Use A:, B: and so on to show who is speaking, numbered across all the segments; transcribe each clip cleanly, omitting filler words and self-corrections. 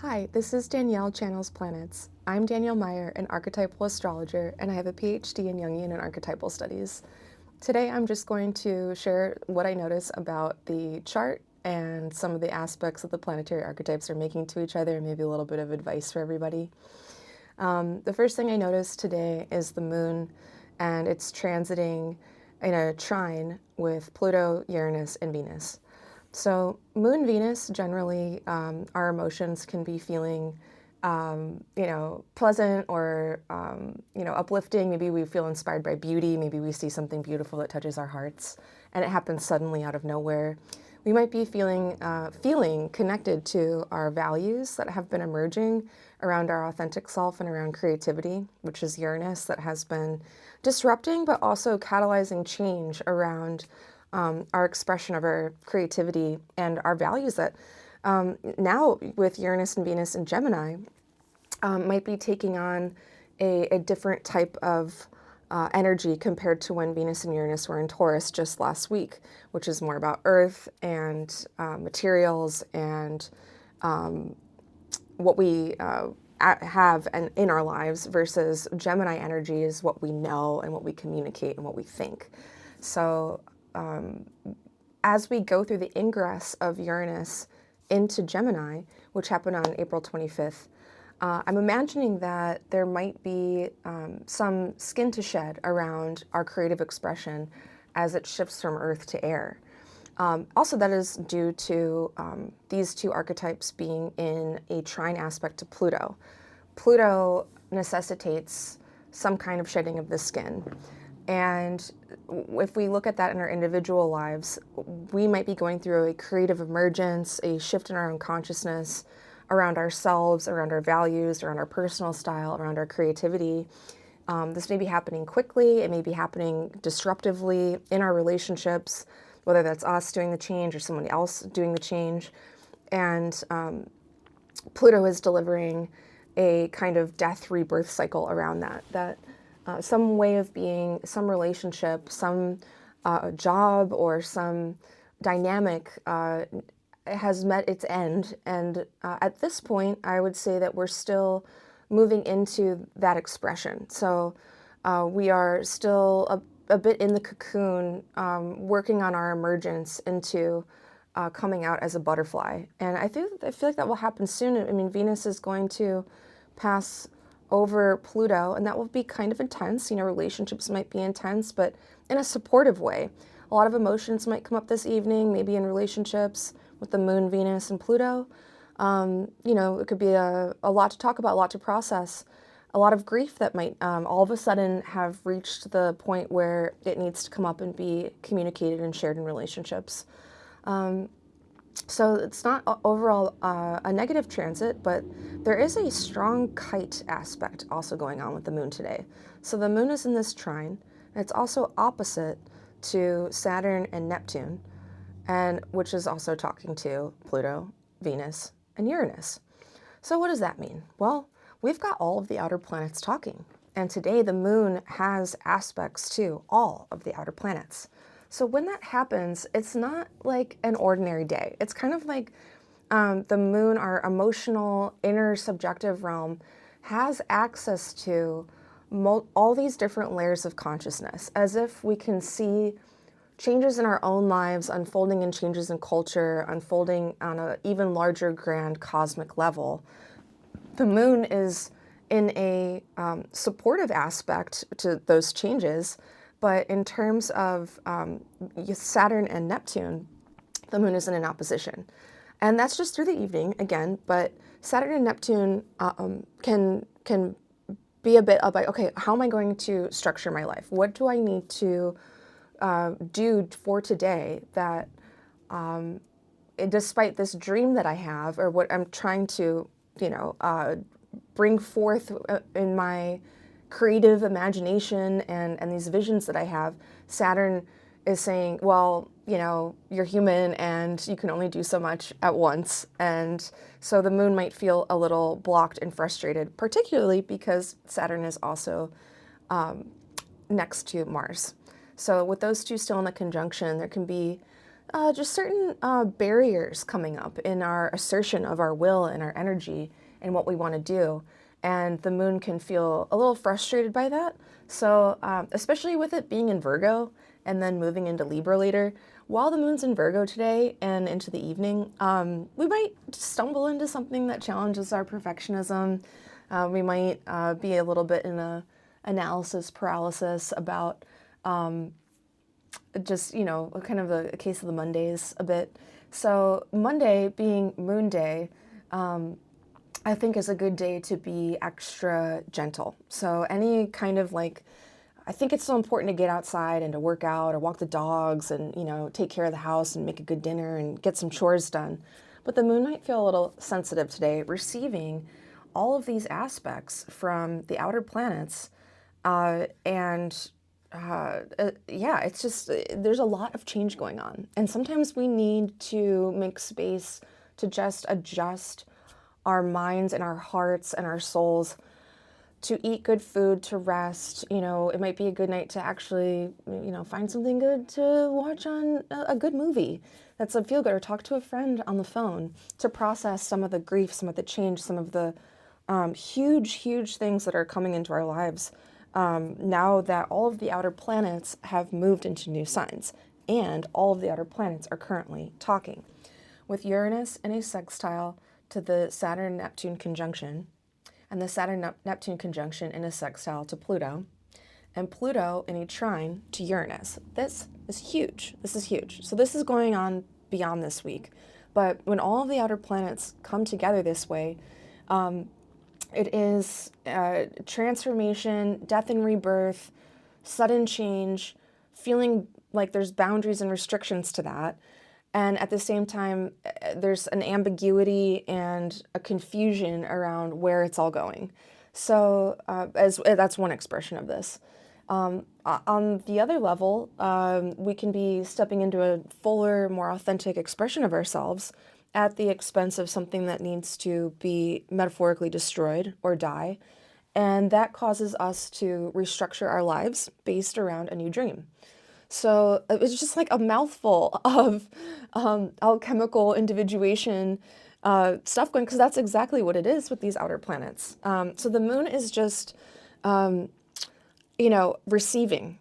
A: Hi, this is Danielle Channels Planets. I'm Danielle Meyer, an archetypal astrologer, and I have a PhD in Jungian and archetypal studies. Today I'm just going to share what I notice about the chart and some of the aspects that the planetary archetypes are making to each other, and maybe a little bit of advice for everybody. The first thing I noticed today is the moon, and it's transiting in a trine with Pluto, Uranus, and Venus. So Moon Venus, generally, our emotions can be feeling, pleasant or, uplifting. Maybe we feel inspired by beauty. Maybe we see something beautiful that touches our hearts, and it happens suddenly out of nowhere. We might be feeling connected to our values that have been emerging around our authentic self and around creativity, which is Uranus, that has been disrupting but also catalyzing change around our expression of our creativity and our values that now with Uranus and Venus and Gemini might be taking on a different type of energy compared to when Venus and Uranus were in Taurus just last week, which is more about earth and materials and what we have in our lives versus Gemini energy is what we know and what we communicate and what we think. So as we go through the ingress of Uranus into Gemini, which happened on April 25th, I'm imagining that there might be some skin to shed around our creative expression as it shifts from earth to air. Also, that is due to these two archetypes being in a trine aspect to Pluto. Pluto necessitates some kind of shedding of the skin. And if we look at that in our individual lives, we might be going through a creative emergence, a shift in our own consciousness around ourselves, around our values, around our personal style, around our creativity. This may be happening quickly, it may be happening disruptively in our relationships, whether that's us doing the change or someone else doing the change. And Pluto is delivering a kind of death rebirth cycle around that some way of being, some relationship, some job, or some dynamic has met its end. And at this point, I would say that we're still moving into that expression. So we are still a bit in the cocoon, working on our emergence into coming out as a butterfly. And I feel like that will happen soon. I mean, Venus is going to pass over Pluto, and that will be kind of intense. You know, relationships might be intense, but in a supportive way. A lot of emotions might come up this evening, maybe in relationships with the Moon, Venus, and Pluto. It could be a lot to talk about, a lot to process, a lot of grief that might all of a sudden have reached the point where it needs to come up and be communicated and shared in relationships. So it's not overall a negative transit, but there is a strong kite aspect also going on with the moon today. So the moon is in this trine, and it's also opposite to Saturn and Neptune, and which is also talking to Pluto, Venus, and Uranus. So what does that mean? Well, we've got all of the outer planets talking, and today the moon has aspects to all of the outer planets. So when that happens, it's not like an ordinary day. It's kind of like the moon, our emotional, inner subjective realm, has access to all these different layers of consciousness, as if we can see changes in our own lives unfolding and changes in culture, unfolding on an even larger, grand cosmic level. The moon is in a supportive aspect to those changes, but in terms of Saturn and Neptune, the moon is in an opposition. And that's just through the evening, again, but Saturn and Neptune can be a bit about, okay, how am I going to structure my life? What do I need to do for today that, despite this dream that I have, or what I'm trying to, bring forth in my creative imagination and these visions that I have, Saturn is saying, well, you're human and you can only do so much at once. And so the moon might feel a little blocked and frustrated, particularly because Saturn is also next to Mars. So with those two still in a conjunction, there can be Just certain barriers coming up in our assertion of our will and our energy and what we want to do. And the moon can feel a little frustrated by that. So, especially with it being in Virgo and then moving into Libra later, while the moon's in Virgo today and into the evening, we might stumble into something that challenges our perfectionism. We might be a little bit in a analysis paralysis about just, kind of a case of the Mondays a bit. So Monday being Moon Day, I think is a good day to be extra gentle. So any kind of I think it's so important to get outside and to work out or walk the dogs and, take care of the house and make a good dinner and get some chores done. But the moon might feel a little sensitive today, receiving all of these aspects from the outer planets. Yeah, it's just, there's a lot of change going on. And sometimes we need to make space to just adjust our minds and our hearts and our souls to eat good food, to rest. It might be a good night to actually, find something good to watch on a good movie that's a feel good, or talk to a friend on the phone to process some of the grief, some of the change, some of the huge, huge things that are coming into our lives now that all of the outer planets have moved into new signs, and all of the outer planets are currently talking. With Uranus in a sextile to the Saturn-Neptune conjunction, and the Saturn-Neptune conjunction in a sextile to Pluto, and Pluto in a trine to Uranus. This is huge. This is huge. So this is going on beyond this week. But when all of the outer planets come together this way, it is transformation, death and rebirth, sudden change, feeling like there's boundaries and restrictions to that. And at the same time, there's an ambiguity and a confusion around where it's all going. So that's one expression of this. On the other level, we can be stepping into a fuller, more authentic expression of ourselves at the expense of something that needs to be metaphorically destroyed or die. And that causes us to restructure our lives based around a new dream. So it was just like a mouthful of alchemical individuation stuff going, because that's exactly what it is with these outer planets. So the moon is just, receiving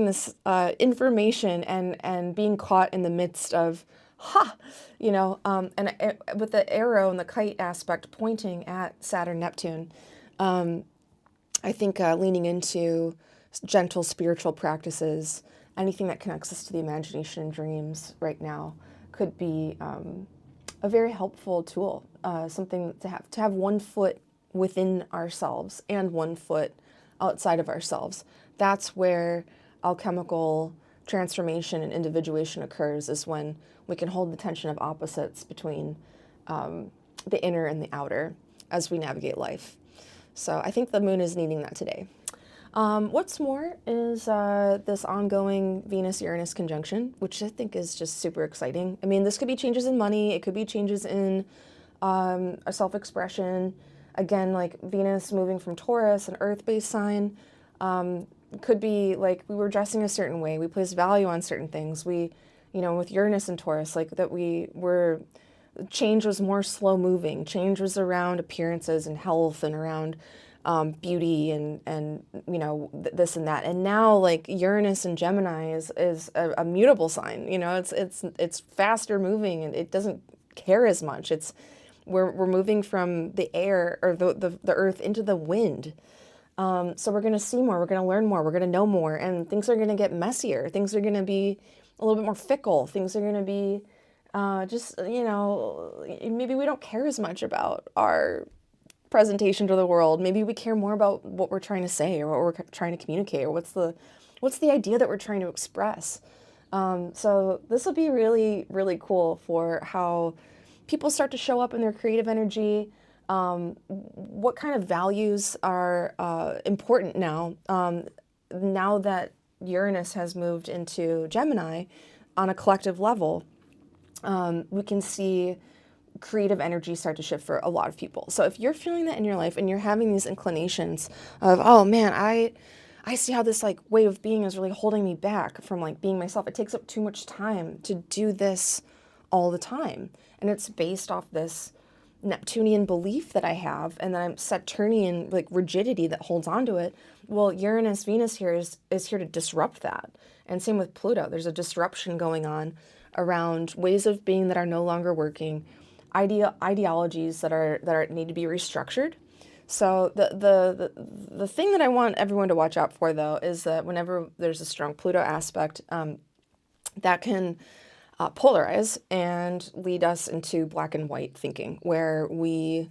A: this information and being caught in the midst of, with the arrow and the kite aspect pointing at Saturn, Neptune, I think leaning into gentle spiritual practices, anything that connects us to the imagination and dreams right now could be a very helpful tool, something to have one foot within ourselves and one foot outside of ourselves. That's where alchemical transformation and individuation occurs, is when we can hold the tension of opposites between the inner and the outer as we navigate life. So I think the moon is needing that today. What's more is this ongoing Venus-Uranus conjunction, which I think is just super exciting. I mean, this could be changes in money. It could be changes in a self-expression. Again, like Venus moving from Taurus, an earth-based sign, could be like we were dressing a certain way. We placed value on certain things. We, with Uranus and Taurus, like that change was more slow moving. Change was around appearances and health and around beauty and this and that. And now like Uranus and Gemini is a mutable sign. It's faster moving and it doesn't care as much. We're moving from the air or the earth into the wind. So we're going to see more, we're going to learn more, we're going to know more, and things are going to get messier. Things are going to be a little bit more fickle. Things are going to be maybe we don't care as much about our presentation to the world. Maybe we care more about what we're trying to say or what we're trying to communicate, or what's the idea that we're trying to express. So this will be really, really cool for how people start to show up in their creative energy. What kind of values are important now, now that Uranus has moved into Gemini on a collective level. We can see creative energy start to shift for a lot of people. So if you're feeling that in your life and you're having these inclinations of, oh man, I see how this like way of being is really holding me back from like being myself. It takes up too much time to do this all the time. And it's based off this Neptunian belief that I have, and then I'm Saturnian like rigidity that holds on to it. Well, Uranus, Venus here is here to disrupt that. And same with Pluto. There's a disruption going on around ways of being that are no longer working, ideologies that need to be restructured. So the thing that I want everyone to watch out for though is that whenever there's a strong Pluto aspect, that can polarize and lead us into black and white thinking, where we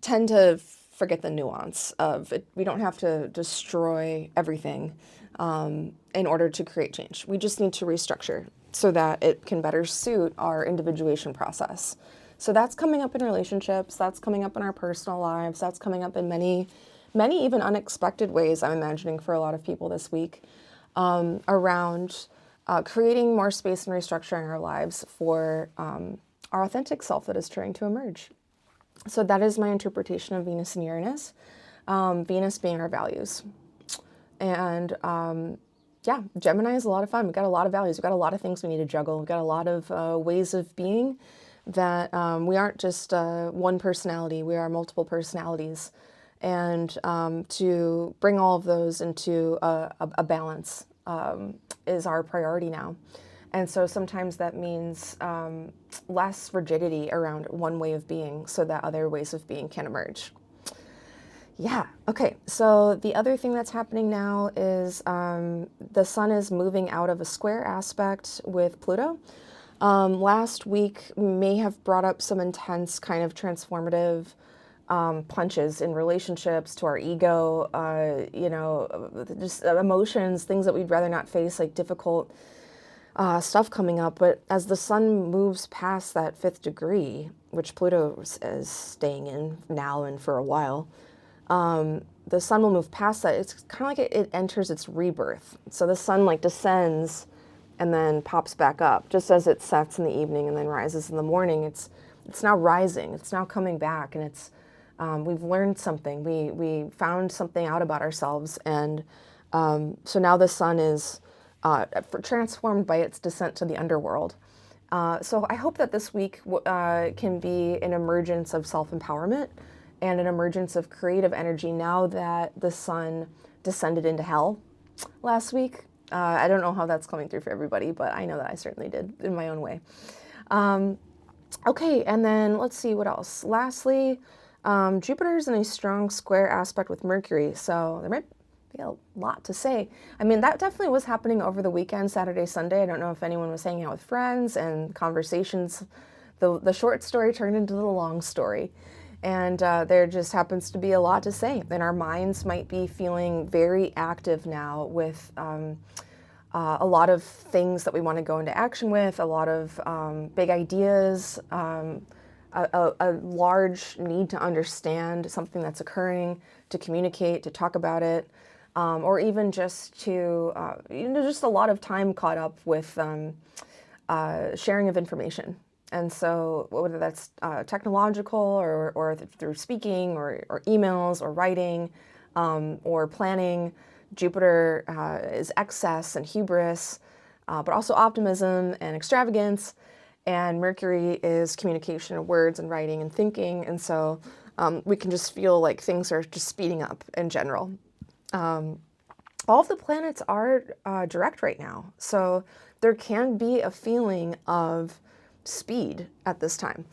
A: tend to forget the nuance of it. We don't have to destroy everything in order to create change. We just need to restructure so that it can better suit our individuation process. So that's coming up in relationships, that's coming up in our personal lives, that's coming up in many, many even unexpected ways, I'm imagining, for a lot of people this week, around creating more space and restructuring our lives for our authentic self that is trying to emerge. So that is my interpretation of Venus and Uranus, Venus being our values. And yeah, Gemini is a lot of fun. We've got a lot of values. We've got a lot of things we need to juggle. We've got a lot of ways of being that we aren't just one personality. We are multiple personalities. And to bring all of those into a balance is our priority now. And so sometimes that means less rigidity around one way of being so that other ways of being can emerge. Yeah, okay, so the other thing that's happening now is the sun is moving out of a square aspect with Pluto. Last week may have brought up some intense kind of transformative punches in relationships to our ego, you know, just emotions, things that we'd rather not face, like difficult stuff coming up. But as the sun moves past that 5th degree, which Pluto is staying in now and for a while, the sun will move past that. It's kind of like it enters its rebirth. So the sun like descends and then pops back up, just as it sets in the evening and then rises in the morning. It's now rising. It's now coming back, and it's we've learned something. We found something out about ourselves, and so now the sun is transformed by its descent to the underworld. So I hope that this week can be an emergence of self-empowerment and an emergence of creative energy now that the sun descended into hell last week. I don't know how that's coming through for everybody, but I know that I certainly did in my own way. Okay, and then let's see what else. Lastly, Jupiter's in a strong square aspect with Mercury, so there might be a lot to say. I mean, that definitely was happening over the weekend, Saturday, Sunday. I don't know if anyone was hanging out with friends and conversations. The short story turned into the long story. And there just happens to be a lot to say. And our minds might be feeling very active now with a lot of things that we want to go into action with, a lot of big ideas, a large need to understand something that's occurring, to communicate, to talk about it, or even just to, just a lot of time caught up with sharing of information. And so whether that's technological or through speaking or emails or writing or planning, Jupiter is excess and hubris, but also optimism and extravagance. And Mercury is communication of words and writing and thinking. And so we can just feel like things are just speeding up in general. All of the planets are direct right now. So there can be a feeling of speed at this time.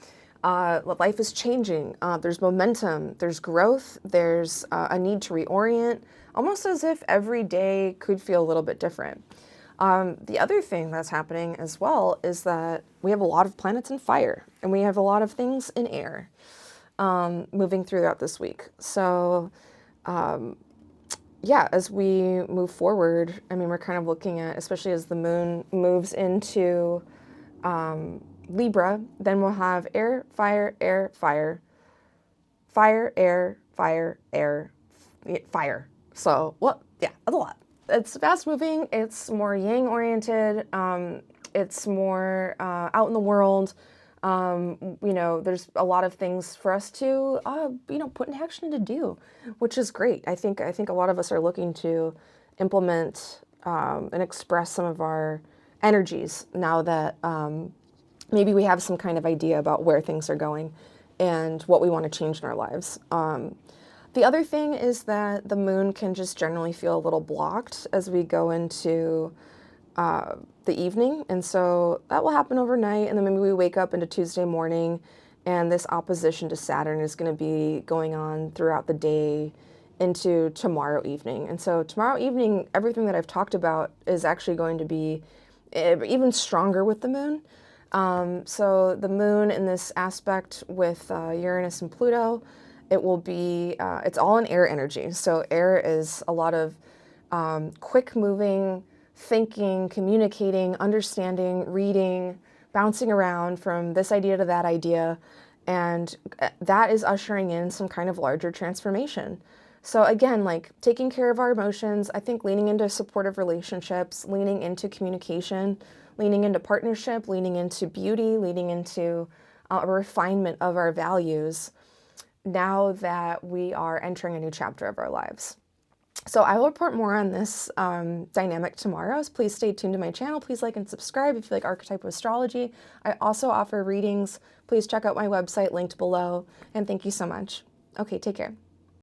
A: Life is changing. There's momentum, there's growth, there's a need to reorient, almost as if every day could feel a little bit different. The other thing that's happening as well is that we have a lot of planets in fire, and we have a lot of things in air moving throughout this week. So yeah, as we move forward, I mean, we're kind of looking at, especially as the moon moves into Libra, then we'll have air, fire, fire, fire, air, fire, air, fire. So, well, yeah, that's a lot. It's fast moving. It's more yang oriented. It's more out in the world. You know, there's a lot of things for us to, you know, put in action to do, which is great. I think a lot of us are looking to implement and express some of our energies now that maybe we have some kind of idea about where things are going and what we want to change in our lives. The other thing is that the moon can just generally feel a little blocked as we go into the evening, and so that will happen overnight, and then maybe we wake up into Tuesday morning and this opposition to Saturn is going to be going on throughout the day into tomorrow evening. And so tomorrow evening, everything that I've talked about is actually going to be even stronger with the moon. So the moon in this aspect with Uranus and Pluto, it will be, it's all in air energy. So air is a lot of quick moving, thinking, communicating, understanding, reading, bouncing around from this idea to that idea. And that is ushering in some kind of larger transformation. So again, like taking care of our emotions, I think leaning into supportive relationships, leaning into communication, leaning into partnership, leaning into beauty, leaning into a refinement of our values now that we are entering a new chapter of our lives. So I will report more on this dynamic tomorrow. So please stay tuned to my channel. Please like and subscribe if you like Archetypal Astrology. I also offer readings. Please check out my website linked below. And thank you so much. Okay, take care.